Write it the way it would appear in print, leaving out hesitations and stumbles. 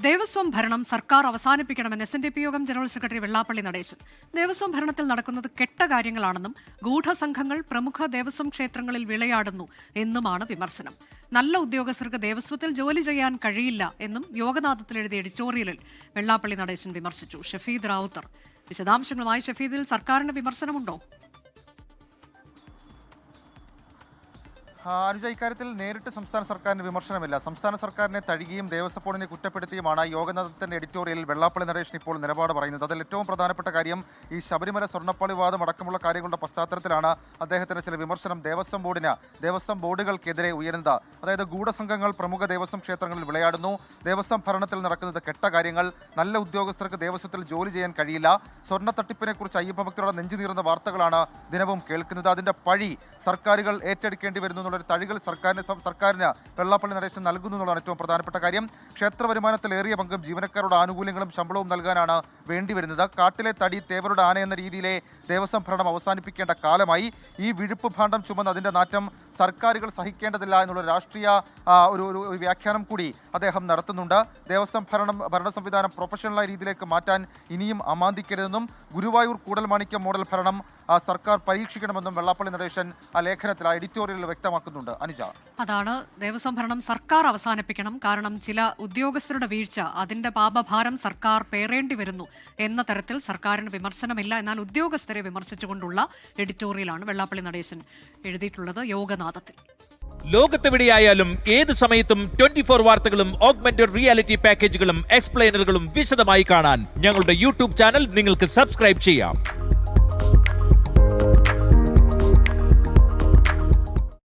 ദേവസ്വം ഭരണം സർക്കാർ അവസാനിപ്പിക്കണമെന്ന് SNDP യോഗം ജനറൽ സെക്രട്ടറി വെള്ളാപ്പള്ളി നടേശൻ. ദേവസ്വം ഭരണത്തിൽ നടക്കുന്നത് കെട്ട കാര്യങ്ങളാണെന്നും ഗൂഢസംഘങ്ങൾ പ്രമുഖ ദേവസ്വം ക്ഷേത്രങ്ങളിൽ വിളയാടുന്നു എന്നുമാണ് വിമർശനം. നല്ല ഉദ്യോഗസ്ഥർക്ക് ദേവസ്വത്തിൽ ജോലി ചെയ്യാൻ കഴിയില്ല എന്നും യോഗനാഥത്തിൽ എഴുതിയ എഡിറ്റോറിയലിൽ വെള്ളാപ്പള്ളി നടേശൻ വിമർശിച്ചു. ഷഫീദ് റാവുത്തർ വിശദാംശങ്ങളുമായി. ഷഫീദിൽ സർക്കാരിന് വിമർശനമുണ്ടോ? അനുജ, ഇക്കാര്യത്തിൽ നേരിട്ട് സംസ്ഥാന സർക്കാരിന് വിമർശനമില്ല. സംസ്ഥാന സർക്കാരിനെ തഴുകിയും ദേവസ്വം ബോർഡിനെ കുറ്റപ്പെടുത്തിയുമാണ് യോഗനാഥത്തിന്റെ എഡിറ്റോറിയലിൽ വെള്ളാപ്പള്ളി നടേശൻ ഇപ്പോൾ നിലപാട് പറയുന്നത്. അതിൽ ഏറ്റവും പ്രധാനപ്പെട്ട കാര്യം ഈ ശബരിമല സ്വർണ്ണപ്പാളി വിവാദം അടക്കമുള്ള കാര്യങ്ങളുടെ പശ്ചാത്തലത്തിലാണ് അദ്ദേഹത്തിന് ചില വിമർശനം ദേവസ്വം ബോർഡുകൾക്കെതിരെ ഉയരുന്നത്. അതായത് ഗൂഢസംഘങ്ങൾ പ്രമുഖ ദേവസ്വം ക്ഷേത്രങ്ങളിൽ വിളയാടുന്നു, ദേവസ്വം ഭരണത്തിൽ നടക്കുന്നത് കെട്ട കാര്യങ്ങൾ, നല്ല ഉദ്യോഗസ്ഥർക്ക് ദേവസ്വത്തിൽ ജോലി ചെയ്യാൻ കഴിയില്ല, സ്വർണ്ണ തട്ടിപ്പിനെ കുറിച്ച് അയ്യപ്പഭക്തരുടെ നെഞ്ചുനീറുന്ന വാർത്തകളാണ് ദിനവും കേൾക്കുന്നത്. അതിന്റെ പഴി സർക്കാരുകൾ ഏറ്റെടുക്കേണ്ടി വരുന്നു ഒരു തഴികൾ സർക്കാരിന് വെള്ളാപ്പള്ളി നടേശൻ നൽകുന്നു എന്നുള്ളതാണ് ഏറ്റവും പ്രധാനപ്പെട്ട കാര്യം. ക്ഷേത്ര വരുമാനത്തിൽ ഏറിയ പങ്കും ജീവനക്കാരുടെ ആനുകൂല്യങ്ങളും ശമ്പളവും നൽകാനാണ് വേണ്ടിവരുന്നത്. കാട്ടിലെ തടി തേവരുടെ ആന എന്ന രീതിയിലെ ദേവസ്വം ഭരണം അവസാനിപ്പിക്കേണ്ട കാലമായി. ഈ വിഴുപ്പ് ഭാണ്ഡം ചുമന്ന് അതിന്റെ നാറ്റം സർക്കാരുകൾ സഹിക്കേണ്ടതില്ല എന്നുള്ള രാഷ്ട്രീയ ഒരു വ്യാഖ്യാനം കൂടി അദ്ദേഹം നടത്തുന്നുണ്ട്. ദേവസ്വം ഭരണ സംവിധാനം പ്രൊഫഷണലായ രീതിയിലേക്ക് മാറ്റാൻ ഇനിയും അമാന്തിക്കരുതെന്നും ഗുരുവായൂർ കൂടൽമാണിക്യം മോഡൽ ഭരണം സർക്കാർ പരീക്ഷിക്കണമെന്നും വെള്ളാപ്പള്ളി നടേശൻ ആ ലേഖനത്തിൽ എഡിറ്റോറിയലിൽ വ്യക്തമാക്കുന്നുണ്ട്. അനുജ, അതാണ് ദേവസ്വം ഭരണം സർക്കാർ അവസാനിപ്പിക്കണം, കാരണം ചില ഉദ്യോഗസ്ഥരുടെ വീഴ്ച അതിന്റെ പാപഭാരം സർക്കാർ പേറേണ്ടി വരുന്നു എന്ന തരത്തിൽ സർക്കാരിന് വിമർശനമില്ല. എന്നാൽ ഉദ്യോഗസ്ഥരെ വിമർശിച്ചുകൊണ്ടുള്ള എഡിറ്റോറിയലാണ് വെള്ളാപ്പള്ളി നടേശൻ എഴുതിയിട്ടുള്ളത് യോഗനാഥത്തിൽ. ലോകത്തെവിടെയായാലും ഏത് സമയത്തും 24 വാർത്തകളും ഓഗ്മെന്റഡ് റിയാലിറ്റി പാക്കേജുകളും എക്സ്പ്ലെയിനറുകളും വിശദമായി കാണാൻ ഞങ്ങളുടെ യൂട്യൂബ് ചാനൽ നിങ്ങൾക്ക് സബ്സ്ക്രൈബ് ചെയ്യാം.